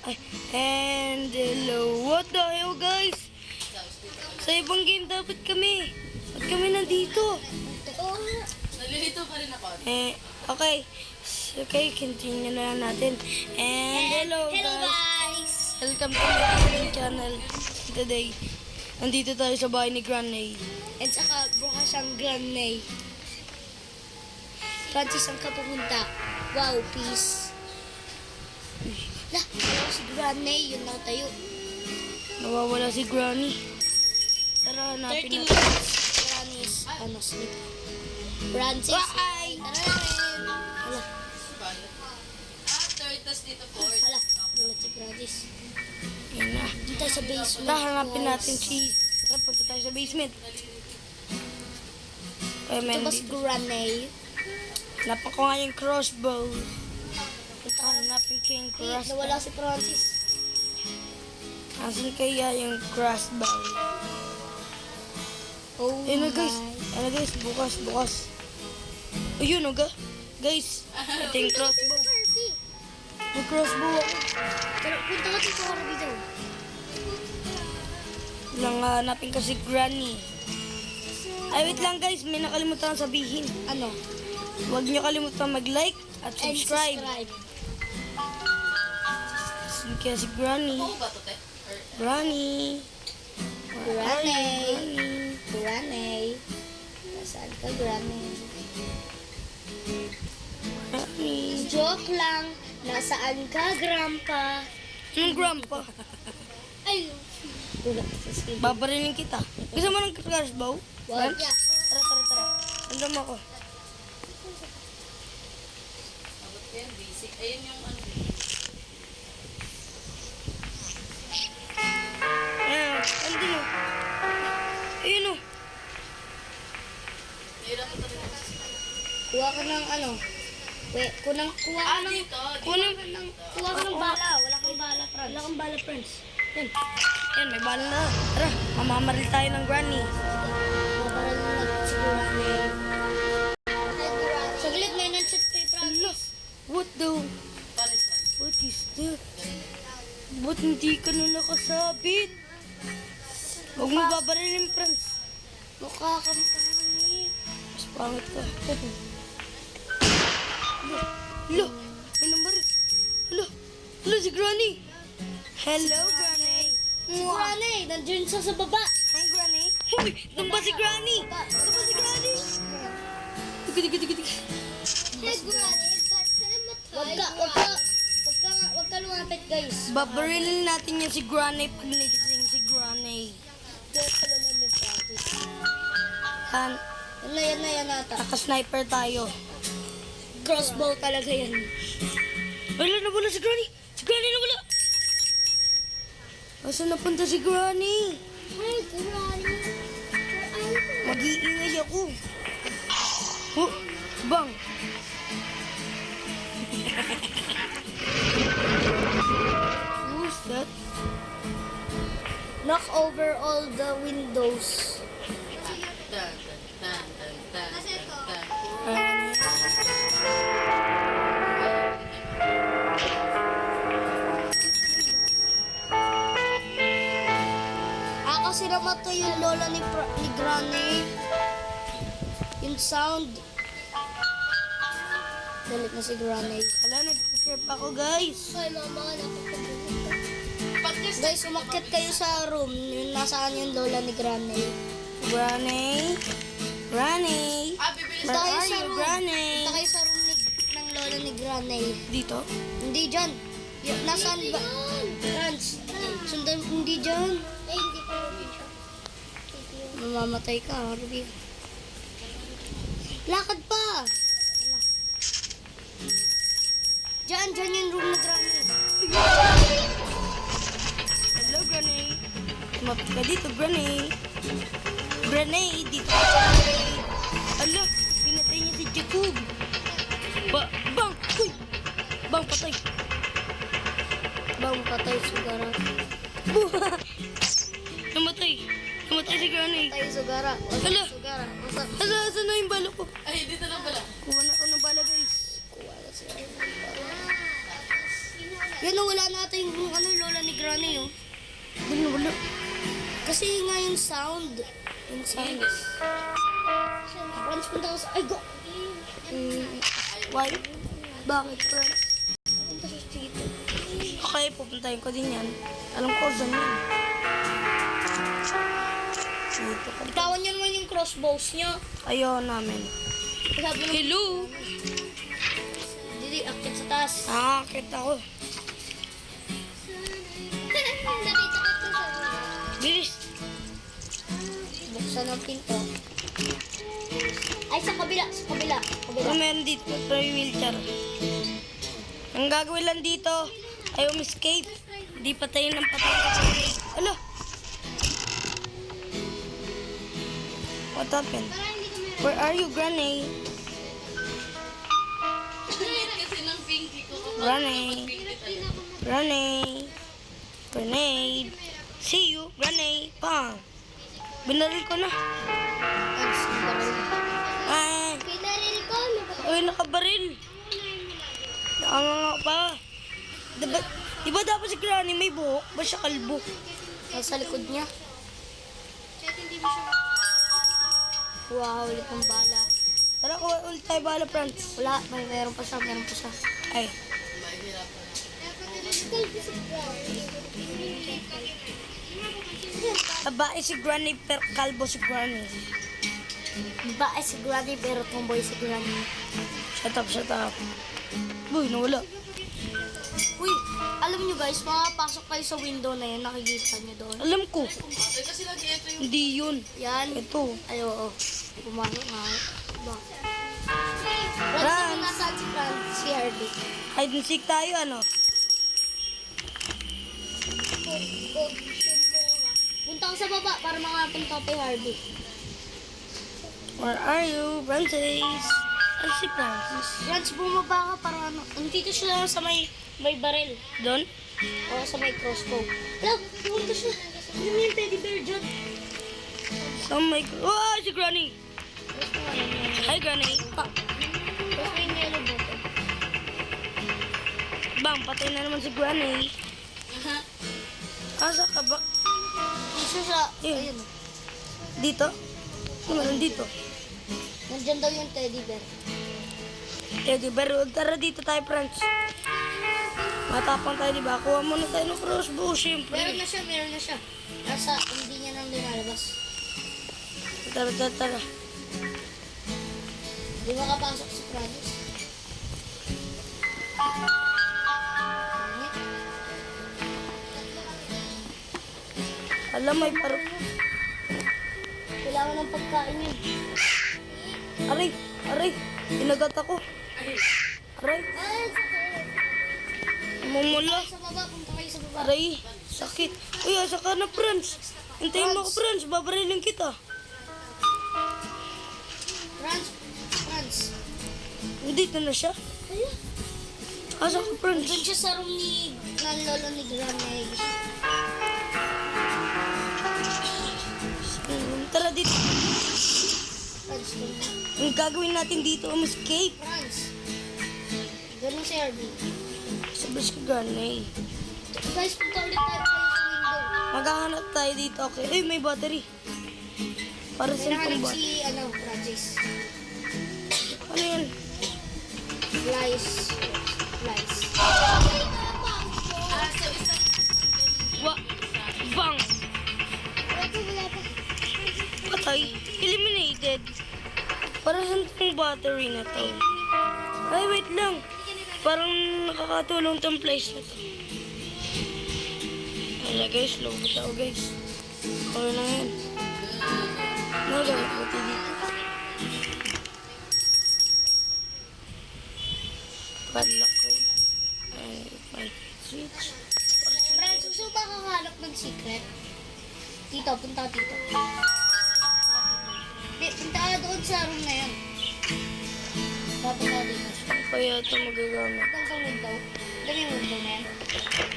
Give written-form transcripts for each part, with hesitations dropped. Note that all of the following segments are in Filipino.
Ay, and hello, what the hell guys? Sa ibang game dapat kami. Ba't kami nandito? Nalilito pa rin ako. Okay. Okay, continue na lang natin. And hello guys! Welcome to my gaming channel. Today, nandito tayo sa bahay ni Granny. And saka bukas ang Granny. Francis ang kapupunta. Wow, peace. Lah, si Granny, yun lang tayo. Nawawala si Granny. Tara, 30 hanapin natin. minutes. Granny's, sleep. Francis, Bye! tara na rin. Hala, Third, tas dito fourth. hala. Gulat si Francis. Yan na. Dito tayo sa basement. Tara, hanapin guys. natin si... Tara, punta tayo sa basement. Ay, Ito man, ba si Granny? hanapan ko nga yung crossbow. Punta ka, hanapin ko yung crossbow. Nawala si Francis. Asan kaya yung crossbow? Oh Ayun na my. guys. Ayun na guys, bukas. Ayun o guys. Ito yung crossbow. May crossbow ako. Pero punta ka dito, Harvey daw. Lang hanapin ko si Granny. Ay, wait lang guys. May nakalimutan akong sabihin. Ano? Huwag niyo kalimutan mag-like at And subscribe. subscribe. Kaya si Granny. Oo ba to, te? Granny. Granny. Granny. Granny. Nasaan ka, Granny? Granny. Joke lang. Nasaan ka, Grandpa? Anong grandpa? Ay, wala sa skin. Babarilin kita. Gusto mo ng crossbow? Wag. Friends? Tara. Andam ako. Abot ko yan, basic. Ayun yung ano. Andun o. Ayun o. Hirap ko talaga. Kuha ka ng ano? Kuha ka ng... Dito. Kuha ka ng bala. Wala kang bala, Franz. Wala kang bala, friends. Yan, may bala na. Tara, mamamaril tayo ng Granny. Mabaral mo na si Granny. Saglit, may nanchot kay Francis. What the... Punishment. What is that? Ba't hindi ka na nakasabit? Huwag mo babarilin, friends. Mukha kang pangit. Mas pangit ka. Hello, may namaril. Hello, si Granny. Hello, Granny. Si Granny, nandiyan siya sa baba. Hi, Granny. Uy, tumba si Granny. Tumba si Granny. Tiga. Hey, Granny, ba't ka namatay? Wag ka lumapit, guys. Babarilin natin yung si Granny pag nagising si Granny. Kaya pala namin, Francis. Yan na ata. Naka-sniper tayo. Crossbow talaga yan. Nawala si Granny. Si Granny nawala. Asan napunta si Granny? Hey, Granny. Mag-iingay ako. Oh, bang. Who's that? Knock over all the windows. Tan. Kasi namatay yung lola ni Granny. Yung sound. Galit na si Granny. Hala, nag-creep ako, guys. Ay, mama, Podcast. Guys, umakyat kayo sa room. Yung nasaan yung lola ni Granny. Granny? Bibilis Where Tayo are sa you, room. Granny? Punta kayo sa room ng lola ni Granny. Dito? Hindi dyan. Nasaan ba? Franz. Sundan, hindi dyan. Ay, hindi pa yung picture. Mamamatay ka, Harvey. Lakad pa! Dyan yung room na Granny. Hello, Granny. Tumapit ka dito, Granny. Granny, dito. Hala, pinatay niya si Jacob. Bang! Uy! Bang, patay. Bang patay sigara. Namatay si Granny. Patay sigara. Hala. Sigara. Wasak. Hala, saan na yung bala ko? Ay, dito lang pala. Kuha na ako ng bala, guys. Kuha na siya. Yan o, wala natin yung ano, lola ni Granny oh. Wala. Kasi nga yung sound. Yung sound. Friends, punta ko sa... Ay, go! Why? Bakit, friends? Punta sa dito. Okay, pupuntahin ko din yan. Alam ko, saan yan. Dito ka. Bitawan niyo naman yung crossbows niyo. Ayaw namin. Sabi mo, Hello? Didi, akit sa taas. Nakakakit ako. Bilis. Buksan ang pinto. Ay, sa kabila, sa kabila. Ano meron dito? May wheelchair. Ang gagawin lang dito ay escape. Hindi patayin ng patay. Ala! What happened? Where are you, Granny? Kasi ng pinky ko kapag Granny. pinky talaga. Granny. Grenade. See you, Granny. Pang. Binaril ko na. Ah, Pinaril ko, uy, nakabaril. Nakanganga pa. Diba dapat si Granny may buhok? Ba siya kalbo? nasa likod niya. Wow, ulit ng bala. Tara, kuha ulit tayo bala, Franz. Wala, meron pa siya, meron pa siya. Ay. Babae si Granny, pero kalbo si Granny. Babae si Granny, pero tomboy si Granny. Shut up, shut up. Uy, nawala. Uy, alam nyo guys, makapasok kayo sa window na yan, nakikita nyo doon. Alam ko. Eh, kasi lagi ito yung Hindi yun. Yan. Ito. Ay, oo. Pumasok nga. Ba? Franz. Franz, nasaan si Franz? Si Hardy. Hide and seek tayo, ano? Punta ko sa baba para makapunta kay Hardy. Where are you, Francis? Ay, si Francis. Franz, bumaba ka para ano. Nandito siya sa may baril. Doon? O sa may crossbow. Hello, pumunta siya. Ano yung teddy bear dyan? Oh my God. Oh, si Granny. Hi, Granny. Tapos may yellow button. Bang, patay na naman si Granny. Asa ka ba? Isa siya. Eh. Ayun. Dito? Ano meron dito? Nandyan daw yung teddy bear. Teddy bear. Tara dito tayo, Franz. Matapang tayo, di ba? Kuha muna tayo ng crossbow, Meron syempre. na siya, meron na siya. Nasa, hindi niya nang lumalabas. Tara, tara, tara. Di makapasok si Francis. Alam, may paro. Kailangan ng pagkain yun. Aray, aray. Tinagat ako. Aray, Ah, sakit. mumula. Sa baba, punta kayo sa baba. Aray, sakit. Uy, asa ka na, Franz. Hintayin mo ako, Franz. Babarilin kita. Franz. Dito na siya. Ayun. Asa ka, Franz? Doon siya sa room ng lolo ni Granny. Tara dito. Franz, doon. Ang gagawin natin dito, escape. Franz. Ganun si Hardy. Sabis ka, Granny. Guys, punta ulit tayo sa window. Maghahanap tayo dito, okay? Ay, may battery. Para sa Hinahanap itong si, Francis. Ano yan? Flies. Ah, so isang Bang! Patay. Eliminated. Para sa itong battery na to. Ay, wait lang. Parang nakakatulong tong place na to. Wala guys, lobot ako guys. Okay lang yan. Nagawin ko dito. Padlock ko. Ay, my switch. Franz, gusto ba kakahanap ng secret? Tito, punta ka dito. Punta ka doon sa room na yan. Punta ka dito. Kaya ito magagamit. Ito sa window. Alam yung window na yan.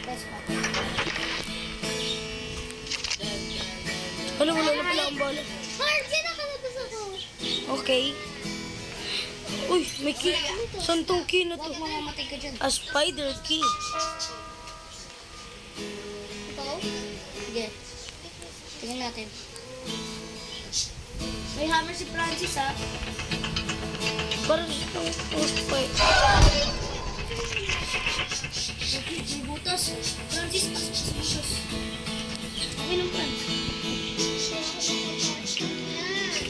Tapos pa. Ano, wala na pala ang bala. Harvey, nakalabas ako. Okay. Uy, may key. Saan tong key na to? Huwag mamamatay ka dyan. A spider key. natin. May hammer si Francis, ha? Parang itong post fight. May butas. Francis, butas. Okay lang, Francis.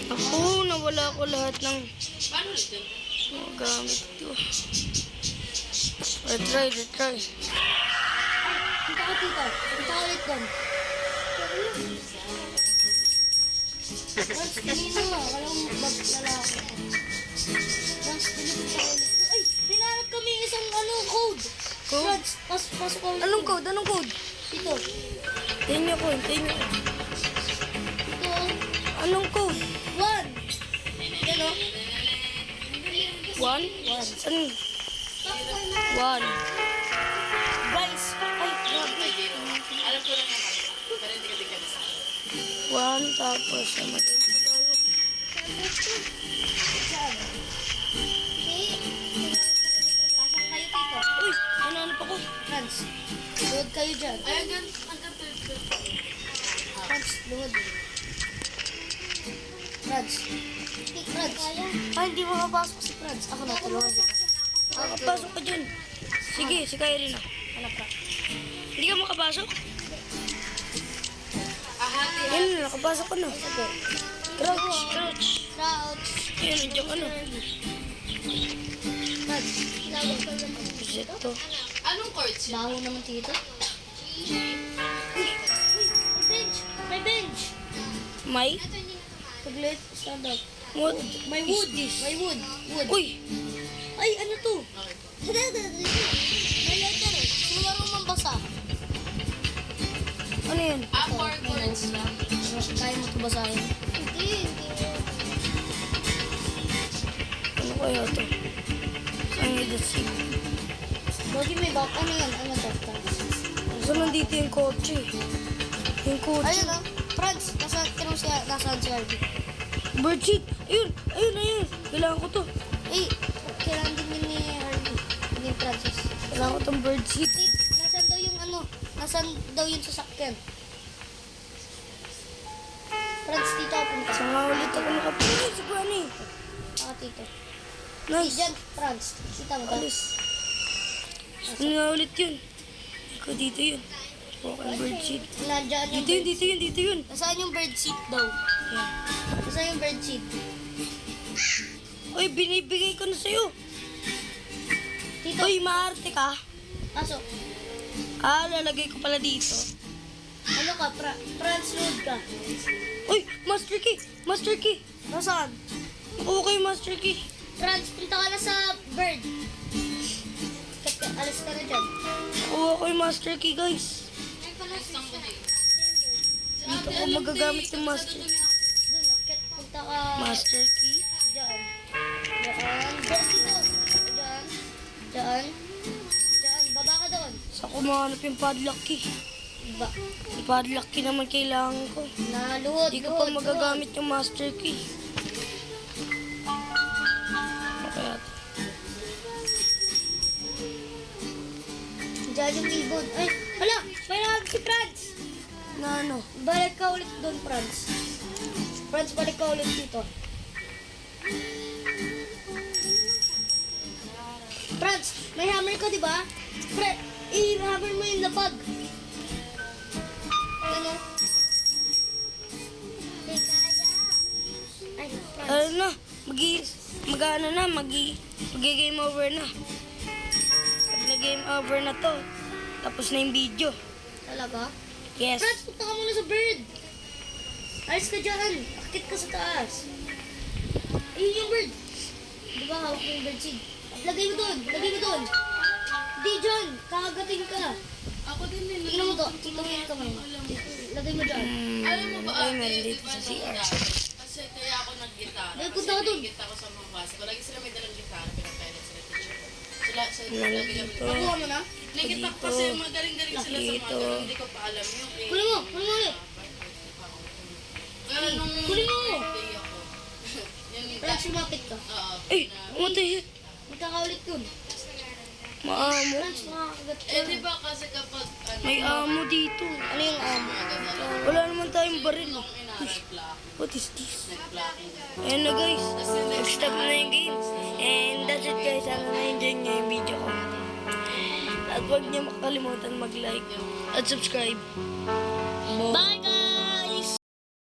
Ako, nawala ko lahat ng Paano ulit yun? mga gamit ko. Retry. Punta ka, tita. Punta ka ulit doon. Francis, kanina nga. Walang lalaki. Francis, punta ka ulit. Ay, hinahanap kami isang code. Code? Francis, pasok ka ulit. Anong code? Dito. Hintayin niyo ko. Dito. Anong code? 1. Yan o. 1? Saan? 1. Guys, ay, grabe. Alam ko lang naman. Pero hindi ka bigyan sa akin. 1 tapos namatay pa tayo. Saan? Pasok kayo dito. Uy! Nananap ako. Franz, luhod kayo dyan. Ay, hanggang third. Franz, luhod. Franz. Ay, hindi mo mapasok si Franz. Ako na, tulungan kita. Makapasok ka dyan. Sige, si Kyrie na. Hanap ka. Hindi ka makapasok? Ahati. Yan na, nakapasok ka na. Sige. Crouch. Crouch. Ayun, nandiyan ka na. Franz, Reset to. Anong chords yun? baho naman dito. May bench. May? Saglit, stand up. What? May wood. May wood. Uy! Ay, ano to? May letter eh. Sino marunong basa? Ano yan? Four chords lang. Kaya mo ito basahin? Hindi. Ano kaya to? Saan yung dasig? Bogi may bak. Ano yan? Ano to? Saan nandito yung kotse? Yung kotse. Ayun ah. Franz, nasaan si Harvey? Birdseed! Ayun! Kailangan ko to. Eh, kailangan din yun ni Harvey. Ni Francis. Kailangan ko tong birdseed. Nasaan daw yung nasaan daw yung sasakyan? Franz, dito ako punta. Saan nga ulit ako nakapunta? Si Granny. Ako dito. Nice. Diyan, Franz. Kita mo ba? Alis. Saan nga ulit yun? Ikaw dito yun. Okay, birdseed. Nandiyan yung Dito yun. Nasaan yung bird seat daw? Yan. Nasaan yung bird seat? Uy, binibigay ko na sa'yo. Dito. Uy, maarte ka. Pasok. Lalagay ko pala dito. Ano ka? Franz, load ka. Uy, Master Key. Nasaan? Nakuha ko yung Master Key. Franz, punta ka na sa bird. Alis ka na dyan. Nakuha ko yung Master Key, guys. Isang ko din. Dito ko magagamit yung Master Key. Doon, akit. Punta ka. Master Key. Diyan. Diyan dito. Diyan. Baba ka doon. Saan ko mahanap yung padlock key? Ba. Yung padlock key naman kailangan ko. Naluhod. Hindi ko pa magagamit yung Master Key. Ano kaya to? Diyan yung billboard. Ay, hala! May nahag si Franz! Na ano? Balik ka ulit doon, Franz. Franz, balik ka ulit dito. Franz, may hammer ka, di ba? I-hammer mo yung lapag. Ano? Ay, Franz. Ano na? Magi-game over na. Pag na-game over na to, tapos na yung video. Talaga? Yes. Franz, punta ka muna sa bird. Alis ka dyan. Akit ka sa taas. Ayun yung bird. Di ba hawak mo yung bird seed? Lagay mo doon. Di dyan. Kakagating ka. Ako din din. Tingnan mo to. Tingnan mo yung kamay mo. Lagay mo dyan. Alam mo ba, Ay, ate, meron di dito ba sa nung CR. dati, kasi kaya ako nag-gitara. Ay, Kasi punta ka dun. may gitara ko sa mga klase ko. Lagi sila may dalang gitara, pinapailan sila teacher ko. Lagi kami. Dito. Nakuha mo na? Nakita ko kasi magaling-galing sila sa mga Dito. ganun. Hindi ko pa alam yung Kunin mo. Ulit. Kaya nung Kunin mo. birthday ako. Yung Franz, lumapit ka. Oo. Ay, what the heck? Magkakaulit yun. Maamo. Franz, makakagat ka. Eh, di ba kasi kapag ano, May amo dito. Ano yung mga ganun, Wala naman tayong baril. Ang ina, nag-block. What is this? Nag-blocking. Ayan na guys. Nag-stop na yung games. And that's it guys. Sana na-enjoy nyo yung video ko. At huwag niyo makalimutan mag-like at subscribe. Bye!